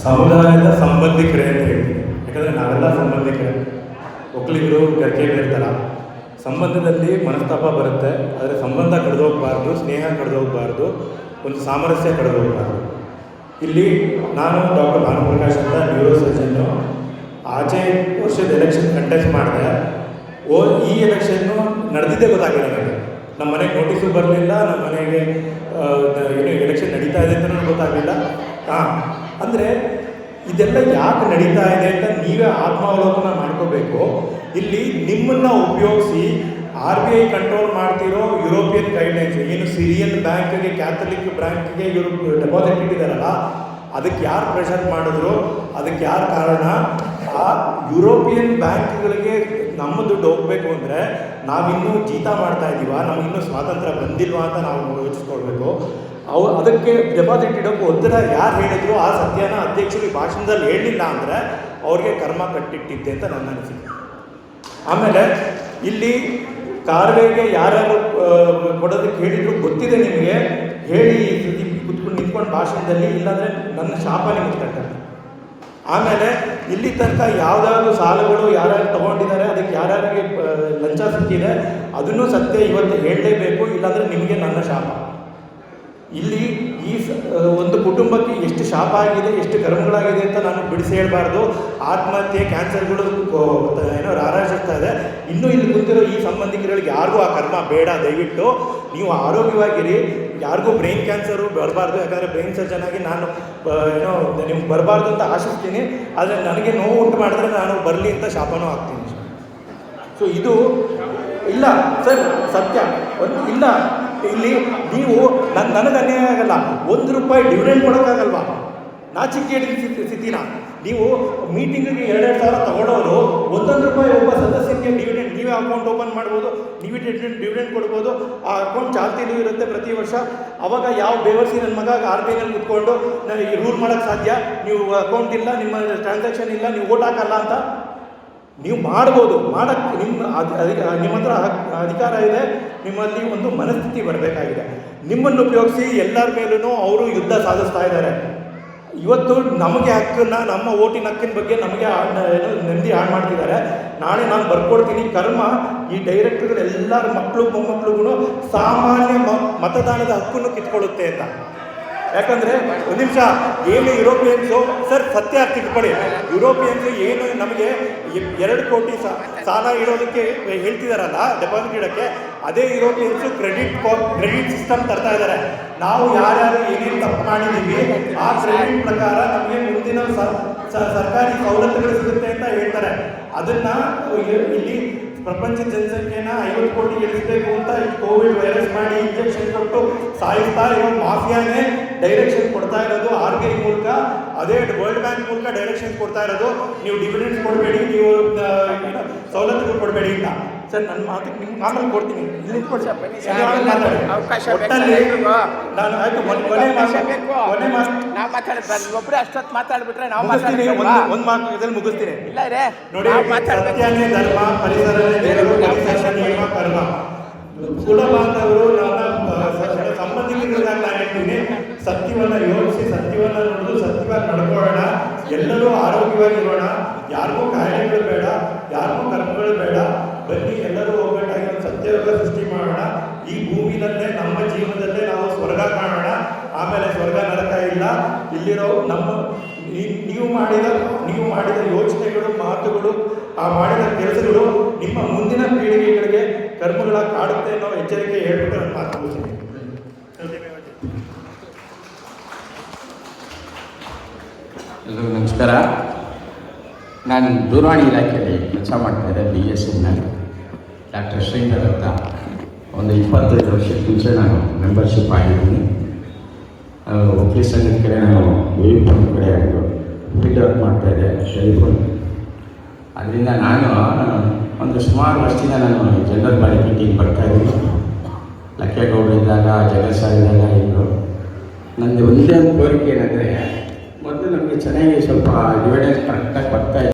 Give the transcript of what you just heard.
ಸಮುದಾಯದ ಸಂಬಂಧಿಕರೇ ಅಂತ ಹೇಳ್ತೀನಿ. ಯಾಕಂದರೆ ನಾವೆಲ್ಲ ಸಂಬಂಧಿಕರೇ, ಒಕ್ಕಲಿಗರು ಗರ್ಕೆ ಇರ್ತಾರ. ಸಂಬಂಧದಲ್ಲಿ ಮನಸ್ತಾಪ ಬರುತ್ತೆ, ಆದರೆ ಸಂಬಂಧ ಕಳೆದೋಗ್ಬಾರ್ದು, ಸ್ನೇಹ ಕಳೆದೋಗ್ಬಾರ್ದು, ಒಂದು ಸಾಮರಸ್ಯ ಕಳೆದೋಗ್ಬಾರ್ದು. ಇಲ್ಲಿ ನಾನು ಡಾಕ್ಟರ್ ಭಾನುಪ್ರಕಾಶ್ ಅಂತ ನ್ಯೂರೋ ಸರ್ಜನ್ನು ಆಚೆ ವರ್ಷದ ಎಲೆಕ್ಷನ್ ಕಂಟೆಸ್ಟ್ ಮಾಡಿದೆ. ಈ ಎಲೆಕ್ಷನ್ನು ನಡೆದಿದ್ದೇ ಗೊತ್ತಾಗಿಲ್ಲ ನನಗೆ. ನಮ್ಮ ಮನೆಗೆ ನೋಟಿಸು ಬರಲಿಲ್ಲ, ನಮ್ಮ ಮನೆಗೆ ಏನು ಎಲೆಕ್ಷನ್ ನಡೀತಾ ಇದೆ ಅಂತಲೂ ಗೊತ್ತಾಗಲಿಲ್ಲ. ಅಂದರೆ ಇದೆಲ್ಲ ಯಾಕೆ ನಡೀತಾ ಇದೆ ಅಂತ ನೀವೇ ಆತ್ಮಾವಲೋಕನ ಮಾಡ್ಕೋಬೇಕು. ಇಲ್ಲಿ ನಿಮ್ಮನ್ನು ಉಪಯೋಗಿಸಿ RBI ಕಂಟ್ರೋಲ್ ಮಾಡ್ತಿರೋ ಯುರೋಪಿಯನ್ ಗೈಡ್ಲೈನ್ಸ್, ಏನು ಸಿರಿಯನ್ ಬ್ಯಾಂಕ್ಗೆ, ಕ್ಯಾಥಲಿಕ್ ಬ್ಯಾಂಕ್ಗೆ ಇವರು ಡೆಪಾಸಿಟ್ ಇಟ್ಟಿದ್ದಾರಲ್ಲ, ಅದಕ್ಕೆ ಯಾರು ಪ್ರೆಷರ್ ಮಾಡಿದ್ರು, ಅದಕ್ಕೆ ಯಾರು ಕಾರಣ? ಆ ಯುರೋಪಿಯನ್ ಬ್ಯಾಂಕ್ಗಳಿಗೆ ನಮ್ಮ ದುಡ್ಡು ಹೋಗಬೇಕು ಅಂದರೆ ನಾವಿನ್ನೂ ಜೀತ ಮಾಡ್ತಾ ಇದ್ದೀವ, ನಮಗಿನ್ನೂ ಸ್ವಾತಂತ್ರ್ಯ ಬಂದಿಲ್ವಾ ಅಂತ ನಾವು ಯೋಚಿಸ್ಕೊಳ್ಬೇಕು. ಅದಕ್ಕೆ ಡೆಪಾಸಿಟ್ ಇಡೋಕ್ಕೆ ಒತ್ತಡ ಯಾರು ಹೇಳಿದ್ರು, ಆ ಸತ್ಯನ ಅಧ್ಯಕ್ಷರು ಭಾಷಣದಲ್ಲಿ ಹೇಳಲಿಲ್ಲ ಅಂದರೆ ಅವ್ರಿಗೆ ಕರ್ಮ ಕಟ್ಟಿಟ್ಟಿದ್ದೆ ಅಂತ ನನ್ನ ಅನಿಸಿಕೆ. ಆಮೇಲೆ ಇಲ್ಲಿ ಕಾರ್ವೇಗೆ ಯಾರ್ಯಾರು ಕೊಡೋದಕ್ಕೆ ಹೇಳಿದ್ರು ಗೊತ್ತಿದೆ ನಿಮಗೆ, ಹೇಳಿ ಕುತ್ಕೊಂಡು ನಿಂತ್ಕೊಂಡು ಭಾಷಣದಲ್ಲಿ, ಇಲ್ಲಾಂದರೆ ನನ್ನ ಶಾಪ ನಿಮಗೆ ಕಟ್ಟಾರೆ. ಆಮೇಲೆ ಇಲ್ಲಿ ತನಕ ಯಾವುದಾದ್ರು ಸಾಲಗಳು ಯಾರ್ಯಾರು ತೊಗೊಂಡಿದ್ದಾರೆ, ಅದಕ್ಕೆ ಯಾರ್ಯಾರಿಗೆ ಲಂಚ ಸಿಕ್ಕಿದೆ, ಅದನ್ನೂ ಸತ್ಯ ಇವತ್ತು ಹೇಳಲೇಬೇಕು, ಇಲ್ಲಾಂದರೆ ನಿಮಗೆ ನನ್ನ ಶಾಪ. ಇಲ್ಲಿ ಈ ಒಂದು ಕುಟುಂಬಕ್ಕೆ ಎಷ್ಟು ಶಾಪ ಆಗಿದೆ, ಎಷ್ಟು ಕರ್ಮಗಳಾಗಿದೆ ಅಂತ ನಾನು ಬಿಡಿಸಿ ಹೇಳಬಾರ್ದು. ಆತ್ಮಹತ್ಯೆ, ಕ್ಯಾನ್ಸರ್ಗಳು ಏನೋ ರಾರಾಜಿಸ್ತಾ ಇದೆ. ಇನ್ನೂ ಇಲ್ಲಿ ಕುಂತಿರೋ ಈ ಸಂಬಂಧಿಕರುಗಳಿಗೆ ಯಾರಿಗೂ ಆ ಕರ್ಮ ಬೇಡ. ದಯವಿಟ್ಟು ನೀವು ಆರೋಗ್ಯವಾಗಿರಿ, ಯಾರಿಗೂ ಬ್ರೈನ್ ಕ್ಯಾನ್ಸರು ಬರಬಾರ್ದು. ಯಾಕಂದರೆ ಬ್ರೈನ್ ಸರ್ಜನ್ ಆಗಿ ನಾನು ಏನೋ ನಿಮ್ಗೆ ಬರಬಾರ್ದು ಅಂತ ಆಶಿಸ್ತೀನಿ. ಆದರೆ ನನಗೆ ನೋವು ಉಂಟು ಮಾಡಿದ್ರೆ ನಾನು ಬರಲಿ ಅಂತ ಶಾಪನೂ ಆಗ್ತೀನಿ. ಸೊ ಇದು ಇಲ್ಲ ಸರ್, ಸತ್ಯ ಇಲ್ಲ. ಇಲ್ಲಿ ನೀವು ನನಗೆ ಅನ್ಯಾಯ ಆಗಲ್ಲ, ₹1 ಡಿವಿಡೆಂಡ್ ಕೊಡೋಕ್ಕಾಗಲ್ವಾ? ನಾಚಿಕೆ ಸ್ಥಿತಿನ ನೀವು ಮೀಟಿಂಗಿಗೆ 2,000 ತಗೊಳ್ಳೋರು ₹1 ಒಬ್ಬ ಸದಸ್ಯರಿಗೆ ಡಿವಿಡೆಂಡ್, ನೀವೇ ಅಕೌಂಟ್ ಓಪನ್ ಮಾಡ್ಬೋದು, ನೀವೇ ಡಿವಿಡೆಂಡ್ ಕೊಡ್ಬೋದು. ಆ ಅಕೌಂಟ್ ಚಾಲ್ತಿಲೂ ಇರುತ್ತೆ ಪ್ರತಿ ವರ್ಷ. ಅವಾಗ ಯಾವ ಬೇವರ್ಸಿ ನನ್ನ ಮಗ RBIನಲ್ಲಿ ಕುತ್ಕೊಂಡು ನನಗೆ ರೂಲ್ ಮಾಡೋಕ್ಕೆ ಸಾಧ್ಯ? ನೀವು ಅಕೌಂಟ್ ಇಲ್ಲ, ನಿಮ್ಮ ಟ್ರಾನ್ಸಾಕ್ಷನ್ ಇಲ್ಲ, ನೀವು ಓಟ್ ಹಾಕಲ್ಲ ಅಂತ ನೀವು ಮಾಡ್ಬೋದು. ಮಾಡೋಕ್ಕೆ ನಿಮ್ಮ ಹತ್ರ ಅಧಿಕಾರ ಇದೆ. ನಿಮ್ಮಲ್ಲಿ ಒಂದು ಮನಸ್ಥಿತಿ ಬರಬೇಕಾಗಿದೆ. ನಿಮ್ಮನ್ನು ಉಪಯೋಗಿಸಿ ಎಲ್ಲರ ಮೇಲೂ ಅವರು ಯುದ್ಧ ಸಾಧಿಸ್ತಾ ಇದ್ದಾರೆ. ಇವತ್ತು ನಮಗೆ ಹಕ್ಕನ್ನು, ನಮ್ಮ ಓಟಿನ ಹಕ್ಕಿನ ಬಗ್ಗೆ ನಮಗೆ ನೆಮ್ಮದಿ ಹಾಳು ಮಾಡ್ತಿದ್ದಾರೆ. ನಾಳೆ ನಾನು ಬರ್ಕೊಡ್ತೀನಿ. ಕರ್ಮ ಈ ಡೈರೆಕ್ಟರ್ಗಳು ಎಲ್ಲರ ಮಕ್ಕಳು ಮೊಮ್ಮಕ್ಕಳಿಗೂ ಸಾಮಾನ್ಯ ಮತದಾನದ ಹಕ್ಕನ್ನು ಕಿತ್ಕೊಳ್ಳುತ್ತೆ ಅಂತ. ಯಾಕಂದರೆ ಒಂದು ನಿಮಿಷ, ಏನು ಯುರೋಪಿಯನ್ಸು ಸರ್, ಸತ್ಯ ತಿಳ್ಕೊಳ್ಳಿ, ಯುರೋಪಿಯನ್ಸು ಏನು ನಮಗೆ 2 ಕೋಟಿ ಸಾಲ ಇಡೋದಕ್ಕೆ ಹೇಳ್ತಿದ್ದಾರಲ್ಲ, ಡೆಪಾಸಿಟ್ ಇಡೋಕ್ಕೆ, ಅದೇ ಯುರೋಪಿಯನ್ಸು ಕ್ರೆಡಿಟ್ ಸಿಸ್ಟಮ್ ತರ್ತಾ ಇದ್ದಾರೆ. ನಾವು ಯಾರ್ಯಾರು ಏನೇನು ತಪ್ಪು ಮಾಡಿದ್ದೀವಿ ಆ ಕ್ರೆಡಿಟ್ ಪ್ರಕಾರ ನಮಗೆ ಮುಂದಿನ ಸರ್ಕಾರಿ ಸವಲತ್ತುಗಳು ಸಿಗುತ್ತೆ ಅಂತ ಹೇಳ್ತಾರೆ. ಅದನ್ನು ಇಲ್ಲಿ ಪ್ರಪಂಚದ ಜನಸಂಖ್ಯೆನ 50 ಕೋಟಿ ಇಳಿಸಬೇಕು ಅಂತ ಈ ಕೋವಿಡ್ ವೈರಸ್ ಮಾಡಿ ಇಂಜೆಕ್ಷನ್ ಕೊಟ್ಟು ಸಾಯಿಸ್ತಾ ಇರೋ ಮಾಫಿಯಾನೇ ಡೈರೆಕ್ಷನ್ ಕೊಡ್ತಾ ಇರೋದು RBI ಮೂಲಕ. ಅದೇ ವರ್ಲ್ಡ್ ಬ್ಯಾಂಕ್ ಮೂಲಕ ಡೈರೆಕ್ಷನ್ ಕೊಡ್ತಾ ಇರೋದು. ನೀವು ಡಿವಿಡೆಂಡ್ಸ್ ಕೊಡಬೇಡಿ, ನೀವು ಸವಲತ್ತುಗಳು ಕೊಡಬೇಡಿ ಅಂತ. ಸರ್, ನನ್ನ ಮಾತಿಗೆ ನಿಮ್ಗೆ ಆಮೇಲೆ ಕೊಡ್ತೀನಿ. ನಾನು ಆಯ್ತು, ಒಬ್ಬರೇ ಅಷ್ಟೊತ್ತು ಮಾತಾಡ್ಬಿಟ್ರೆ ನಾವು ಒಂದು ಮಾತು ಇದರಲ್ಲಿ ಮುಗಿಸ್ತೀನಿ. ನೋಡಿ, ಸತ್ಯನೇ ಧರ್ಮ, ಪರಿಸರನೇ ದೇವರು, ನಿಯಮ ಕರ್ಮ. ಕುಲ ಬಾಂಧವರು, ನನ್ನ ಸಂಬಂಧಿಕರಿಗಾಗಿ ನಾನು ಹೇಳ್ತೀನಿ, ಸತ್ಯವನ್ನು ಯೋಚಿಸಿ, ಸತ್ಯವನ್ನು ನೋಡಿದು ಸತ್ಯವಾಗಿ ನಡ್ಕೊಳ್ಳೋಣ. ಎಲ್ಲರೂ ಆರೋಗ್ಯವಾಗಿರೋಣ. ಯಾರಿಗೂ ಕಾಯಿಲೆಗಳು ಬೇಡ, ಯಾರಿಗೂ ಕರ್ಮಗಳು ಬೇಡ. ಬನ್ನಿ ಎಲ್ಲರೂ ಒಗ್ಗಟ್ಟಾಗಿ ಒಂದು ಸತ್ಯಯುಗ ಸೃಷ್ಟಿ ಮಾಡೋಣ. ಈ ಭೂಮಿನಲ್ಲೇ, ನಮ್ಮ ಜೀವನದಲ್ಲೇ ನಾವು ಸ್ವರ್ಗ ಕಾಣೋಣ. ಆಮೇಲೆ ಸ್ವರ್ಗ ನರಕ ಇಲ್ಲ. ಇಲ್ಲಿರೋ ನಮ್ಮ ನೀವು ಮಾಡಿದ ಯೋಚನೆಗಳು, ಮಾತುಗಳು, ಆ ಮಾಡಿದ ಕೆಲಸಗಳು ನಿಮ್ಮ ಮುಂದಿನ ಪೀಳಿಗೆಗಳಿಗೆ ಕರ್ಮಗಳ ಕಾಡುತ್ತೆ ಅನ್ನೋ ಎಚ್ಚರಿಕೆ ಹೇಳ್ಬಿಟ್ಟು ನಾನು ಮಾತು ಮುಗಿಸ್ತೀನಿ. ಎಲ್ಲರಿಗೂ ನಮಸ್ಕಾರ. ನಾನು ದೂರವಾಣಿ ಇಲಾಖೆಯಲ್ಲಿ ಕೆಲಸ ಮಾಡ್ತಾಯಿದ್ದೆ, BSNL. ಡಾಕ್ಟರ್ ಶ್ರೀಧರ್ ಅಂತ ಒಂದು 25 ವರ್ಷದ ಮುಂಚೆ ನಾನು ಮೆಂಬರ್ಶಿಪ್ ಆಗಿದ್ದೀನಿ. ಒಕ್ಕಲಿ ಸಂಘದ ಕಡೆ ನಾನು ವೇವಿಫೋನ್ ಕಡೆ ಫೀಲ್ಡ್ ವರ್ಕ್ ಮಾಡ್ತಾಯಿದ್ದೆ, ಟೆಲಿಫೋನ್. ಅದರಿಂದ ನಾನು ಒಂದು ಸುಮಾರು ವರ್ಷದಿಂದ ನಾನು ಜನರಲ್ ಬಾಡಿ ಮೀಟಿಂಗ್ ಬರ್ತಾಯಿದ್ದೀನಿ. ಲಕ್ಕೇಗೌಡರಿದ್ದಾಗ, ಜಗತ್ಸಾರ್ ಇದ್ದಾಗ ಇದ್ದರು. ನಂದು ಒಂದೇ ಒಂದು ಕೋರಿಕೆ ಏನಂದರೆ, ಮೊದಲು ನಮಗೆ ಚೆನ್ನಾಗಿ ಸ್ವಲ್ಪ ಡಿವಿಡೆಂಡ್ ಕರೆಕ್ಟಾಗಿ ಬರ್ತಾಯಿದೆ.